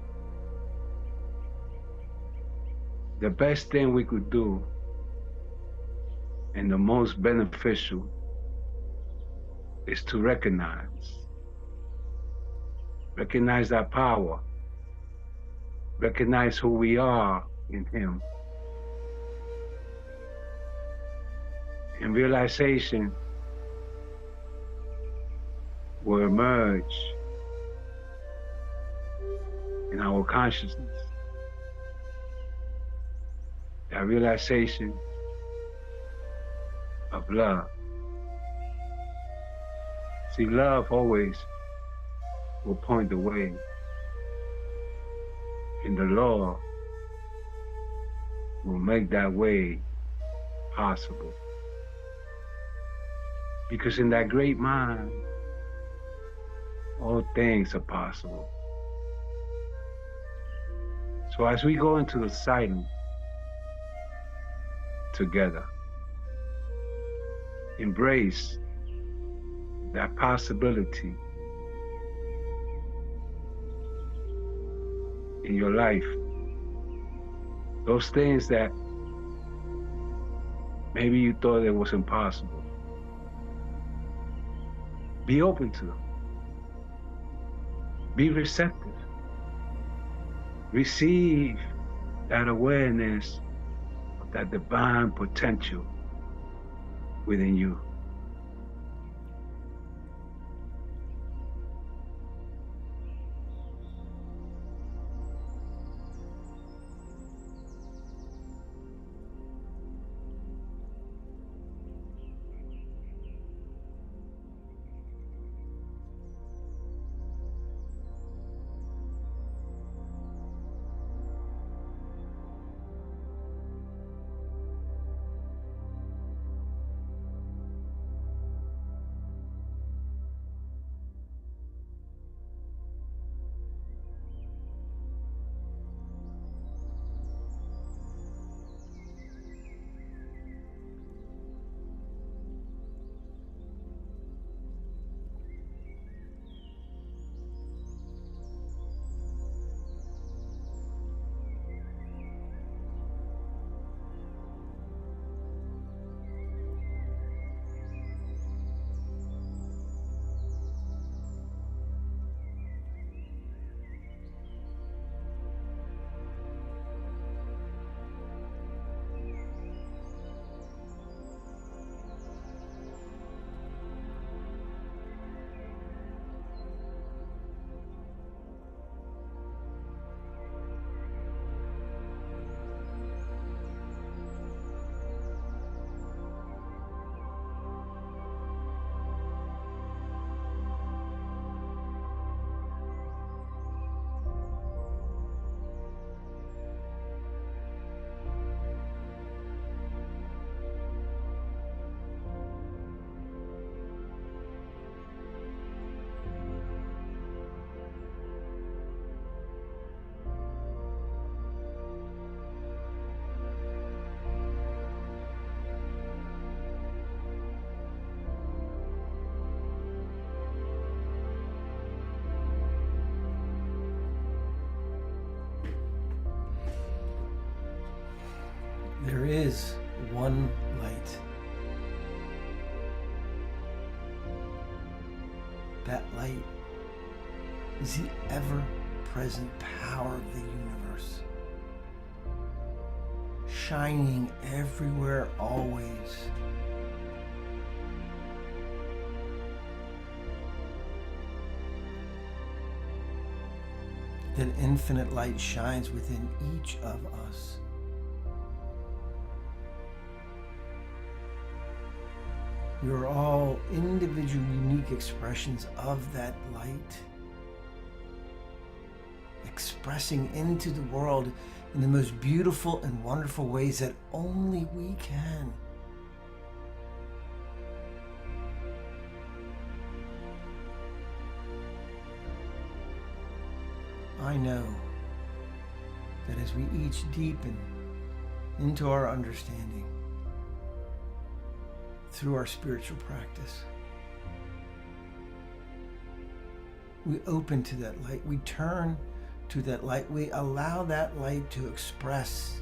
The best thing we could do and the most beneficial is to recognize that power, recognize who we are in Him. And realization will emerge in our consciousness. That realization of love. See, love always will point the way. And the law will make that way possible. Because in that great mind, all things are possible. So as we go into the silence together, embrace that possibility in your life. Those things that maybe you thought it was impossible. Be open to them. Be receptive. Receive that awareness of that divine potential within you. There is one light. That light is the ever-present power of the universe, shining everywhere, always. That infinite light shines within each of us. We are all individual, unique expressions of that light, expressing into the world in the most beautiful and wonderful ways that only we can. I know that as we each deepen into our understanding through our spiritual practice, we open to that light, we turn to that light, we allow that light to express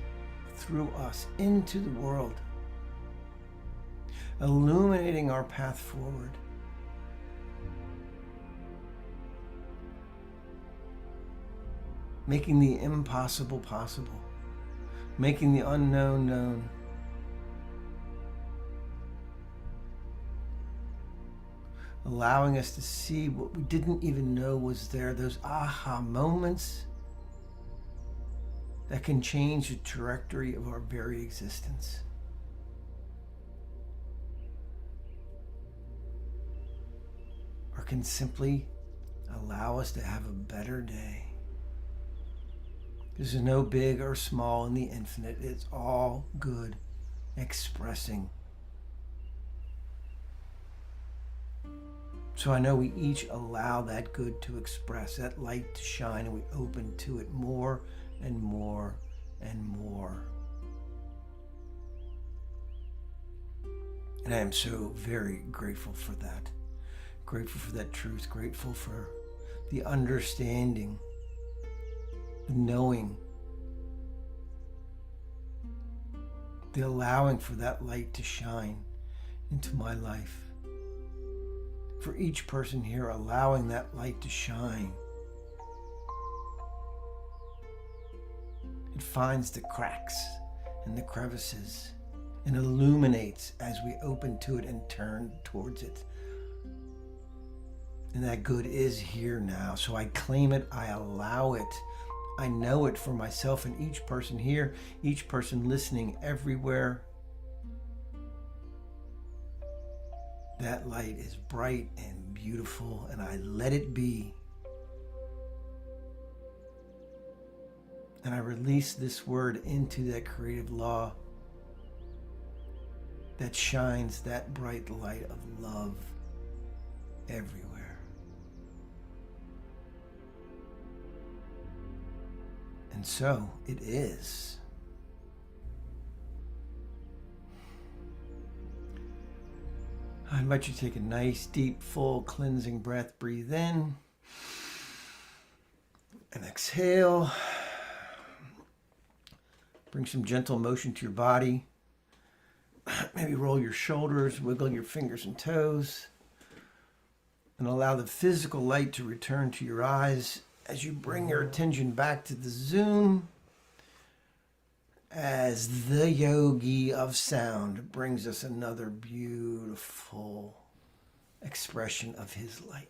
through us into the world, illuminating our path forward. Making the impossible possible, making the unknown known. Allowing us to see what we didn't even know was there, those aha moments that can change the trajectory of our very existence. Or can simply allow us to have a better day. There's no big or small in the infinite. It's all good, expressing. So I know we each allow that good to express, that light to shine, and we open to it more and more and more. And I am so very grateful for that. Grateful for that truth, grateful for the understanding, the knowing, the allowing for that light to shine into my life. For each person here, allowing that light to shine. It finds the cracks and the crevices and illuminates as we open to it and turn towards it. And that good is here now. So I claim it, I allow it. I know it for myself and each person here, each person listening everywhere. That light is bright and beautiful, and I let it be. And I release this word into that creative law that shines that bright light of love everywhere. And so it is. I invite you to take a nice, deep, full, cleansing breath. Breathe in and exhale. Bring some gentle motion to your body. Maybe roll your shoulders, wiggle your fingers and toes, and allow the physical light to return to your eyes as you bring your attention back to the Zoom, as the Yogi of sound brings us another beautiful expression of his light.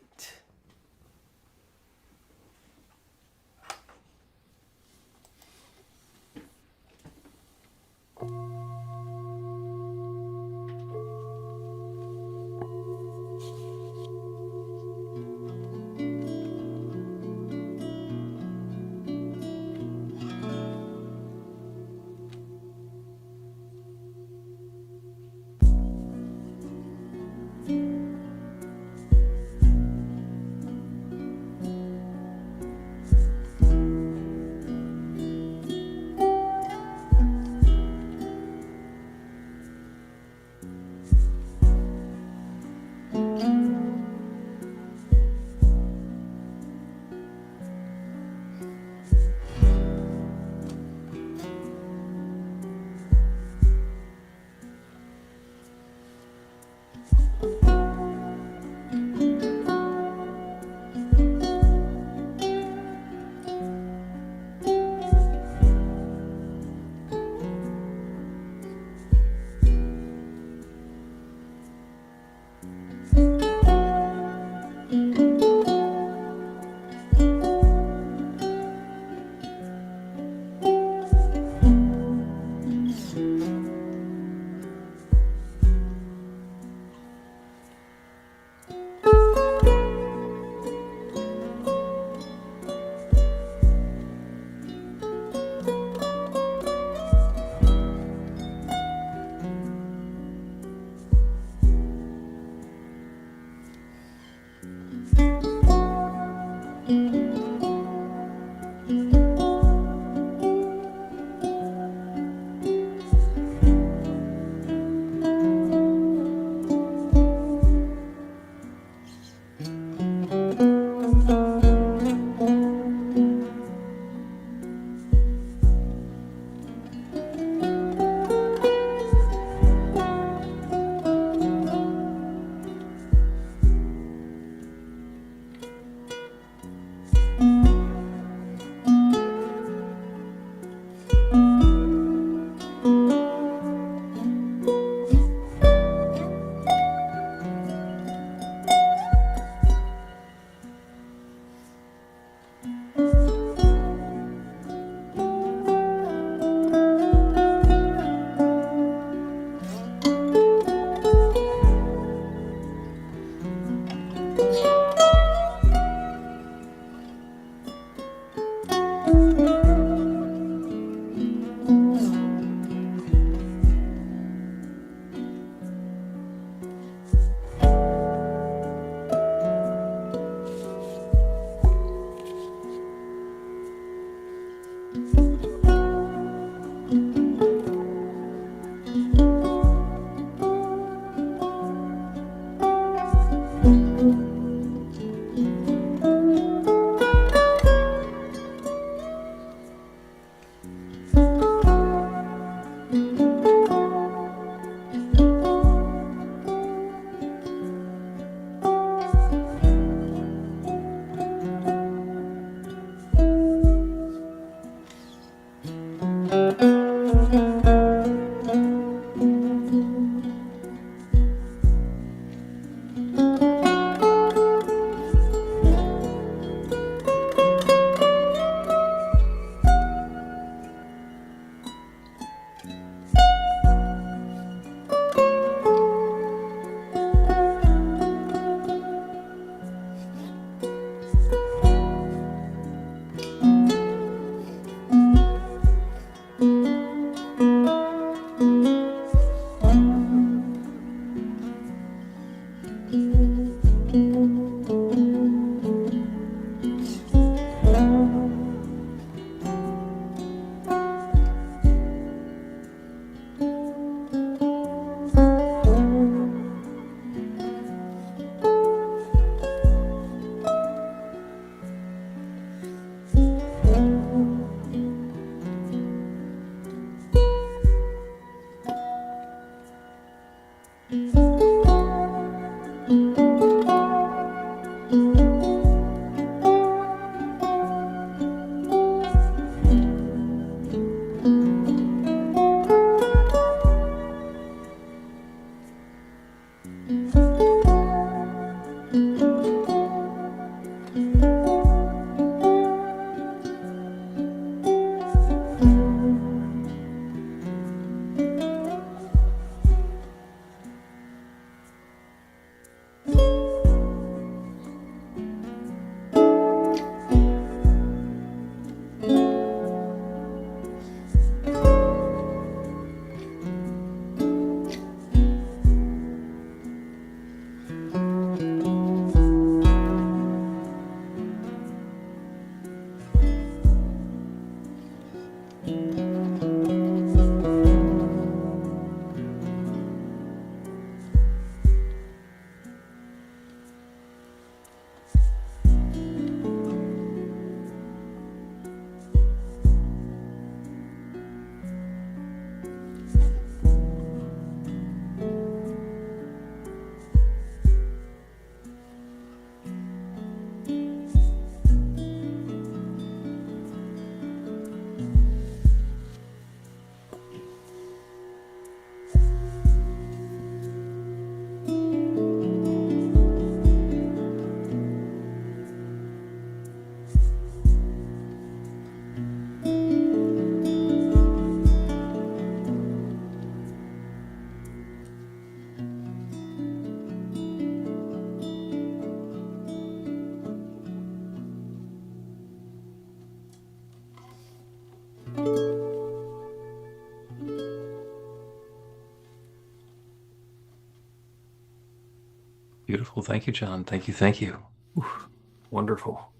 Beautiful. Thank you, John. Thank you. Thank you. Oof, wonderful.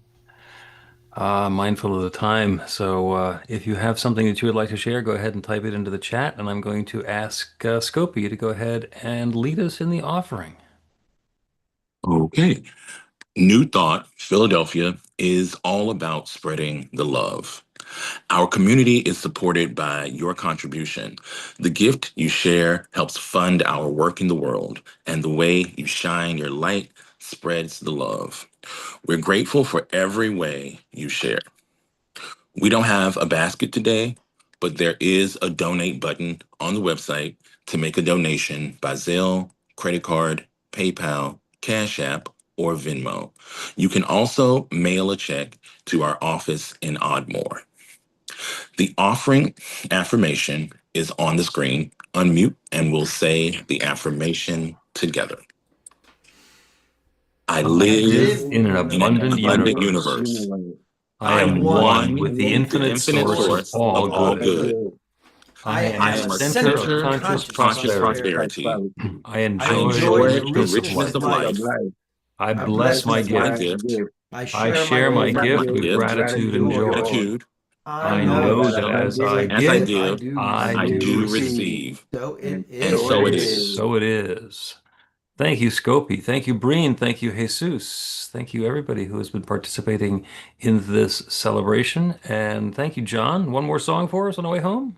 Mindful of the time. So if you have something that you would like to share, go ahead and type it into the chat. And I'm going to ask Scopy to go ahead and lead us in the offering. Okay. New Thought, Philadelphia, is all about spreading the love. Our community is supported by your contribution. The gift you share helps fund our work in the world, and the way you shine your light spreads the love. We're grateful for every way you share. We don't have a basket today, but there is a donate button on the website to make a donation by Zelle, credit card, PayPal, Cash App, or Venmo. You can also mail a check to our office in Ardmore. The offering affirmation is on the screen. Unmute and we'll say the affirmation together. I live live In an in an abundant abundant universe, universe. I I I'm am am one one one with the with with the the infinite infinite infinite source of source source of all of all all good. good. good. I I am I a am am a a center center of of center conscious of conscious conscious prosperity. prosperity. prosperity. I I I enjoy the enjoy the enjoy the richness of richness richness of life. of life. life. I I bless bless my my Bless my gift. gift. gift. I I share my share Share my gift my gift with gift gratitude with and joy. joy. gratitude. I I I know know that that know as as I I as I give, give, I give, do I I receive. do do receive. receive. So it And is. so And it is. so it is. Thank you, Scopy. Thank you, Breen. Thank you, Jesus. Thank you, everybody who has been participating in this celebration. And thank you, John. One more song for us on the way home?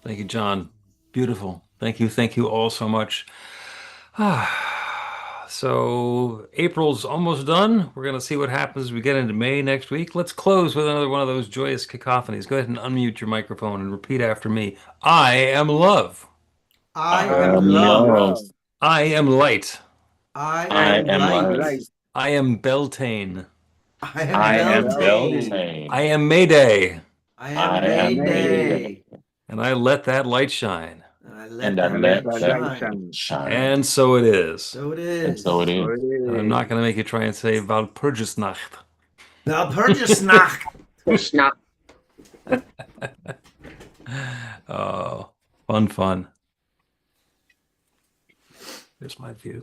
Thank you, John. Beautiful. Thank you. Thank you all so much. So April's almost done. We're going to see what happens as we get into May next week. Let's close with another one of those joyous cacophonies. Go ahead and unmute your microphone and repeat after me. I am love. I I am am love. love. I am light. I I am am light. light. I am Beltane. I am I am Beltane. Beltane. I am Mayday. I am I am Mayday. And I let that light shine. And I let And I that let light that shine. light shine. And so it is. So it And is. so it So is. it And I'm not going to make you try and say Walpurgisnacht. Now, Purgisnacht. Krishna. Oh, fun. Here's my view.